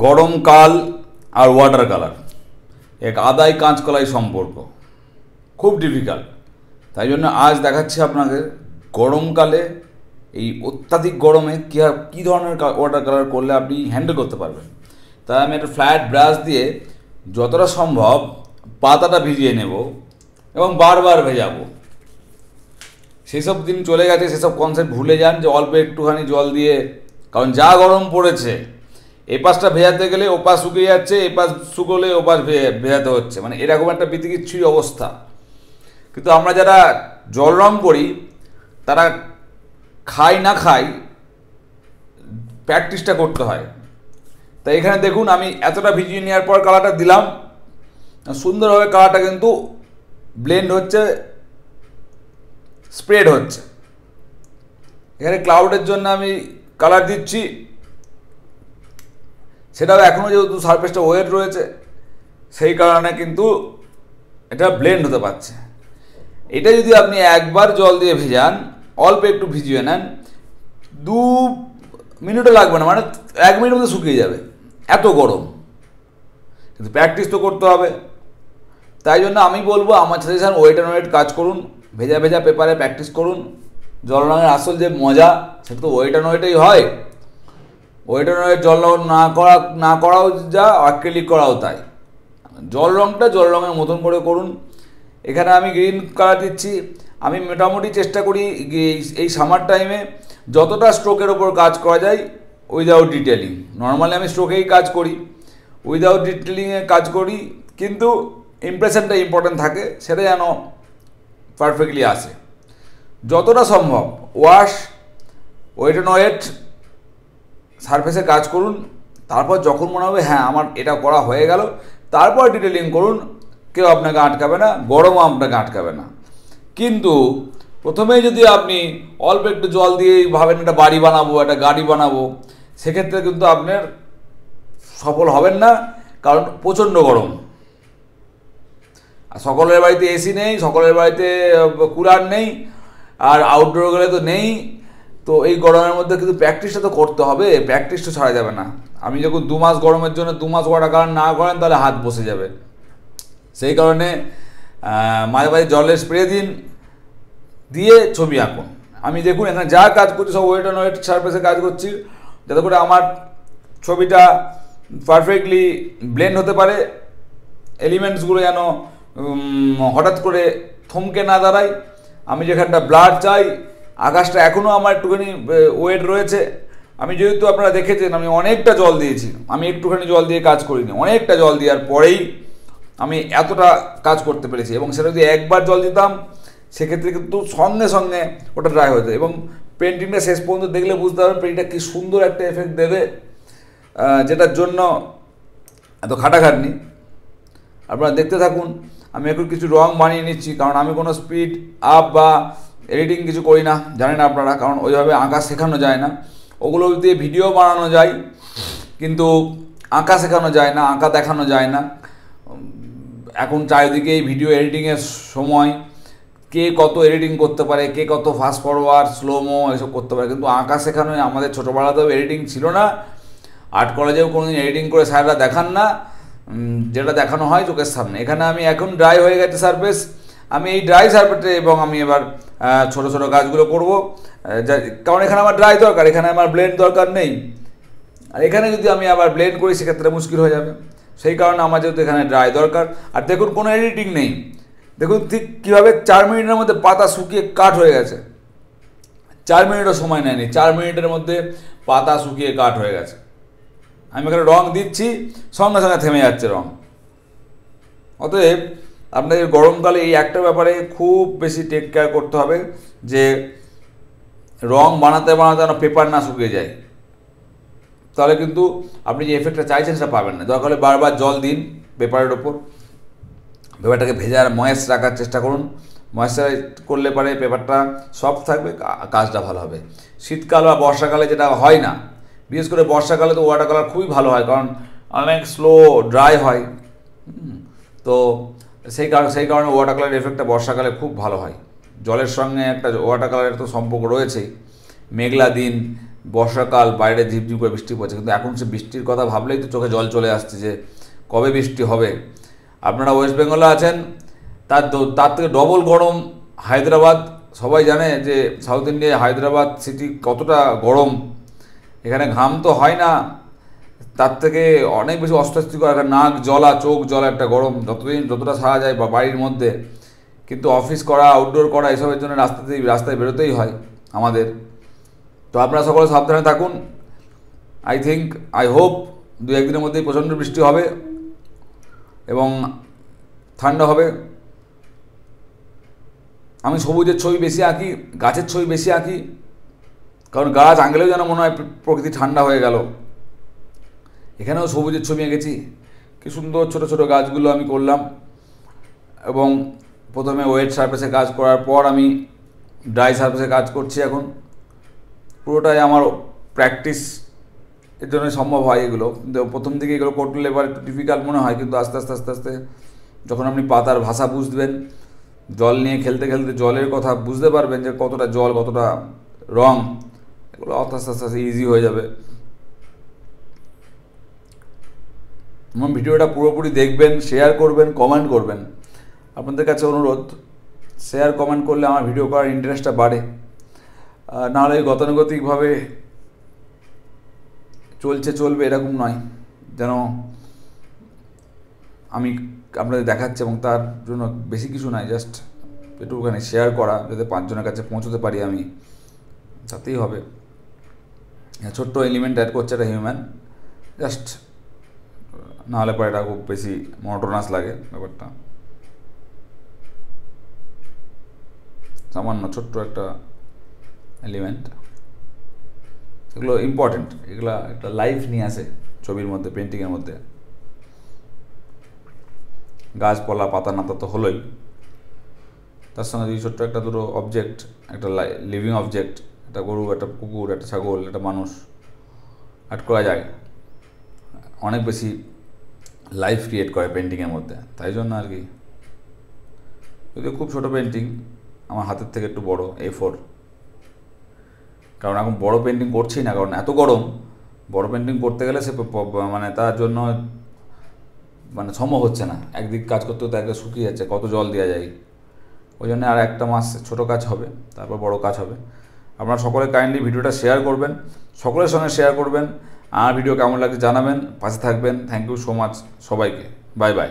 গরমকাল আর water colour এক আদায় কাঁচকলাই সম্পর্ক খুব ডিফিকাল্ট। তাই জন্য আজ দেখাচ্ছি আপনাদের গরমকালে এই অত্যাধিক গরমে কী ধরনের ওয়াটার কালার করলে আপনি হ্যান্ডেল করতে পারবেন। তাই আমি একটা ফ্ল্যাট ব্রাশ দিয়ে যতটা সম্ভব পাতাটা ভিজিয়ে নেব এবং বারবার ভেজাবো। সেসব দিন চলে গেছে, সেসব কনসেপ্ট ভুলে যান যে অল্প একটুখানি জল দিয়ে, কারণ যা গরম পড়েছে এপাশটা ভেজাতে গেলে ওপাশ শুকিয়ে যাচ্ছে, এপাশ শুকোলে ওপাশ ভেজাতে হচ্ছে, মানে এরকম একটা বিতিকিচ্ছিরি অবস্থা। কিন্তু আমরা যারা জল রং করি তারা খাই না খাই প্র্যাকটিসটা করতে হয়। তাই এখানে দেখুন আমি এতটা ভিজিয়ে নেওয়ার পর কালারটা দিলাম, সুন্দরভাবে কালারটা কিন্তু ব্লেন্ড হচ্ছে, স্প্রেড হচ্ছে। এখানে ক্লাউডের জন্য আমি কালার দিচ্ছি, সেটাও এখনও যেহেতু সারফেসটা ওয়েট রয়েছে সেই কারণে কিন্তু এটা ব্লেন্ড হতে পারছে। এটা যদি আপনি একবার জল দিয়ে ভেজান, অল্প একটু ভিজিয়ে নেন, 2 মিনিটও লাগবে না, মানে 1 মিনিটের মধ্যে শুকিয়ে যাবে, এত গরম। কিন্তু প্র্যাকটিস তো করতে হবে। তাই জন্য আমি বলবো আমার সাজেশন ওয়েট অ্যান্ড ওয়েট কাজ করুন, ভেজা ভেজা পেপারে প্র্যাকটিস করুন। জল রঙের আসল যে মজা সেটা তো ওয়েট অ্যান্ড ওয়েটেই হয়। ওয়েট অ্যান্ড ওয়েট জল রং না করাও যা, অ্যাক্রিলিক করাও তাই। জল রংটা জল রঙের মতন করে করুন। এখানে আমি গ্রিন কালার দিচ্ছি। আমি মোটামুটি চেষ্টা করি এই সামার টাইমে যতটা স্ট্রোকের ওপর কাজ করা যায় উইদাউট ডিটেলিং। নর্মালি আমি স্ট্রোকেই কাজ করি, উইদাউট ডিটেলিংয়ে কাজ করি, কিন্তু ইমপ্রেশনটা ইম্পর্টেন্ট থাকে, সেটা যেন পারফেক্টলি আসে। যতটা সম্ভব ওয়েট অ্যান্ড ওয়েট সারফেসে কাজ করুন। তারপর যখন মনে হবে হ্যাঁ আমার এটা করা হয়ে গেল, তারপর ডিটেলিং করুন। কেউ আপনাকে আটকাবে না, গরমও আপনাকে আটকাবে না। কিন্তু প্রথমেই যদি আপনি অল্প একটু জল দিয়ে ভাবেন একটা বাড়ি বানাবো, একটা গাড়ি বানাবো, সেক্ষেত্রে কিন্তু আপনার সফল হবেন না, কারণ প্রচণ্ড গরম। আর সকলের বাড়িতে এসি নেই, সকলের বাড়িতে কুলার নেই, আর আউটডোর গেলে তো নেই। তো এই গরমের মধ্যে কিন্তু প্র্যাকটিসটা তো করতে হবে, প্র্যাকটিসটা ছাড়া যাবে না। আমি যখন 2 মাস গরমের জন্য 2 মাস ওয়াটার কালার না করেন তাহলে হাত বসে যাবে। সেই কারণে মাঝে মাঝে জলের স্প্রে দিন, দিয়ে ছবি আঁকুন। আমি দেখুন এখানে যা কাজ করছি সব ওয়েট অ্যান্ড ওয়েট সারফেসে কাজ করছি, যাতে করে আমার ছবিটা পারফেক্টলি ব্লেন্ড হতে পারে, এলিমেন্টসগুলো যেন হঠাৎ করে থমকে না দাঁড়ায়। আমি যেখানটা ব্লার চাই, আকাশটা এখনও আমার একটুখানি ওয়েট রয়েছে। আমি যেহেতু আপনারা দেখেছেন আমি অনেকটা জল দিয়েছি, আমি একটুখানি জল দিয়ে কাজ করিনি, অনেকটা জল দেওয়ার পরেই আমি এতটা কাজ করতে পেরেছি। এবং সেটা যদি একবার জল দিতাম সেক্ষেত্রে কিন্তু সঙ্গে সঙ্গে ওটা ড্রাই হয়ে যায়। এবং পেন্টিংটা শেষ পর্যন্ত দেখলে বুঝতে পারবেন পেন্টিংটা কী সুন্দর একটা এফেক্ট দেবে, যেটার জন্য এত খাটাখাটনি। আপনারা দেখতে থাকুন। আমি এখন কিছু রং বানিয়ে নিচ্ছি, কারণ আমি কোনো স্পিড আপ বা এডিটিং কিছু করি না, জানেন আপনারা, কারণ ওইভাবে আঁকা শেখানো যায় না। ওগুলো দিয়ে ভিডিও বানানো যায় কিন্তু আঁকা শেখানো যায় না, আঁকা দেখানো যায় না। এখন চারিদিকে এই ভিডিও এডিটিংয়ের সময়, কে কত এডিটিং করতে পারে, কে কত ফাস্ট ফরওয়ার্ড স্লোমো এসব করতে পারে, কিন্তু আঁকা শেখানো আমাদের ছোটোবেলাতেও এডিটিং ছিল না, আর্ট কলেজেও কোনোদিন এডিটিং করে স্যাররা দেখান না, যেটা দেখানো হয় চোখের সামনে। এখানে আমি এখন ড্রাই হয়ে গেছে সারফেস, আমি এই ড্রাই সারফেসে এবং আমি এবার ছোটো ছোটো কাজগুলো করব, কারণ এখানে আমার ড্রাই দরকার, এখানে আমার ব্লেন্ড দরকার নেই। আর এখানে যদি আমি আবার ব্লেন্ড করি সেক্ষেত্রে মুশকিল হয়ে যাবে। সেই কারণে আমার যেহেতু এখানে ড্রাই দরকার। আর দেখুন কোনো এডিটিং নেই, দেখুন ঠিক কীভাবে 4 মিনিটের মধ্যে পাতা শুকিয়ে কাঠ হয়ে গেছে। 4 মিনিটও সময় নেয়নি, 4 মিনিটের মধ্যে পাতা শুকিয়ে কাঠ হয়ে গেছে। আমি এখানে রং দিচ্ছি, সঙ্গে সঙ্গে থেমে যাচ্ছে রং। অতএব আপনাদের গরমকালে এই একটা ব্যাপারে খুব বেশি টেক কেয়ার করতে হবে যে রং বানাতে বানাতে যেন পেপার না শুকিয়ে যায়, তাহলে কিন্তু আপনি যে এফেক্টটা চাইছেন সেটা পাবেন না। দরকার হলে বারবার জল দিন পেপারের ওপর, পেপারটাকে ভেজার ময়েস্ট রাখার চেষ্টা করুন। ময়েশ্চারাইজ করলে পরে পেপারটা সফট থাকবে, কাজটা ভালো হবে। শীতকাল বা বর্ষাকালে যেটা হয় না, বিশেষ করে বর্ষাকালে তো ওয়াটার কালার খুবই ভালো হয়, কারণ অনেক স্লো ড্রাই হয়। তো সেই কারণে ওয়াটার কালার এফেক্টটা বর্ষাকালে খুব ভালো হয়। জলের সঙ্গে একটা ওয়াটার কালারের তো সম্পর্ক রয়েছেই। মেঘলা দিন, বর্ষাকাল, বাইরে ঝিপঝিপ করে বৃষ্টি পড়ছে, কিন্তু এখন সে বৃষ্টির কথা ভাবলেই তো চোখে জল চলে আসছে যে কবে বৃষ্টি হবে। আপনারা ওয়েস্ট বেঙ্গলে আছেন, তার থেকে ডবল গরম হায়দ্রাবাদ। সবাই জানে যে সাউথ ইন্ডিয়ায় হায়দ্রাবাদ সিটি কতটা গরম, এখানে ঘাম তো হয় না, তার থেকে অনেক বেশি অস্বস্তিকর, নাক জ্বলা, চোখ জ্বলা একটা গরম, যতটা সারা যায় বা বাড়ির মধ্যে। কিন্তু অফিস করা, আউটডোর করা এসবের জন্য রাস্তায় বেরোতেই হয় আমাদের। তো আপনারা সকলে সাবধানে থাকুন। আই হোপ 2-1 দিনের মধ্যেই প্রচণ্ড বৃষ্টি হবে এবং ঠান্ডা হবে। আমি সবুজের ছবি বেশি আঁকি, গাছের ছবি বেশি আঁকি, কারণ গাছ আঁকলেও যেন মনে হয় প্রকৃতি ঠান্ডা হয়ে গেল। এখানেও সবুজের ছবি এঁকেছি, কি সুন্দর ছোট ছোট গাছগুলো আমি করলাম। এবং প্রথমে ওয়েট সারফেসে কাজ করার পর আমি ড্রাই সারফেসে কাজ করছি এখন। পুরোটাই আমার প্র্যাকটিস এর জন্য সম্ভব হয় এগুলো, কিন্তু প্রথম দিকে এগুলো করতে এবার একটু ডিফিকাল্ট মনে হয়, কিন্তু আস্তে আস্তে আস্তে আস্তে যখন আপনি পাতার ভাষা বুঝবেন, জল নিয়ে খেলতে খেলতে জলের কথা বুঝতে পারবেন যে কতটা জল, কতটা রং, এগুলো আস্তে আস্তে আস্তে ইজি হয়ে যাবে। আমার ভিডিওটা পুরোপুরি দেখবেন, শেয়ার করবেন, কমেন্ট করবেন। আপনাদের কাছে অনুরোধ, শেয়ার কমেন্ট করলে আমার ভিডিও করার ইন্টারেস্টটা বাড়ে। নাহলে গতানুগতিকভাবে চলবে এরকম নয়, যেন আমি আপনাদের দেখাচ্ছি এবং তার জন্য বেশি কিছু নয়, জাস্ট একটুখানি শেয়ার করা, যাতে 5 জনের কাছে পৌঁছতে পারি আমি, তাতেই হবে। ছোট্ট এলিমেন্ট অ্যাড করছে একটা হিউম্যান, জাস্ট নাহলে পরে এটা খুব বেশি মনোটোনাস লাগে ব্যাপারটা। সামান্য ছোট্ট একটা এলিমেন্ট, এগুলো ইম্পর্টেন্ট, এগুলো একটা লাইফ নিয়ে আসে ছবির মধ্যে, পেন্টিংয়ের মধ্যে। গাছপালা, পাতা নাতা তো হলোই, তার সঙ্গে যদি ছোট্ট একটা দুটো অবজেক্ট, একটা লিভিং অবজেক্ট, একটা গরু, একটা কুকুর, একটা ছাগল, একটা মানুষ অ্যাড করা যায়, অনেক বেশি লাইফ ক্রিয়েট করে পেন্টিংয়ের মধ্যে। তাই জন্য আর কি, যদিও খুব ছোটো পেন্টিং, আমার হাতের থেকে একটু বড়, A4, কারণ এখন বড় পেন্টিং করছি না, কারণ এত গরম, বড় পেন্টিং করতে গেলে সে মানে তার জন্য মানে সম্ভব হচ্ছে না, একদিক কাজ করতে করতে একদিকে শুকিয়ে যাচ্ছে, কত জল দেওয়া যায়। ওই জন্য আর একটা মাস ছোটো কাজ হবে, তারপর বড় কাজ হবে। আপনারা সকলে কাইন্ডলি ভিডিওটা শেয়ার করবেন, সকলের সঙ্গে শেয়ার করবেন। আমার ভিডিও কেমন লাগছে জানাবেন, পাশে থাকবেন। থ্যাংক ইউ সো মাচ সবাইকে, বাই বাই।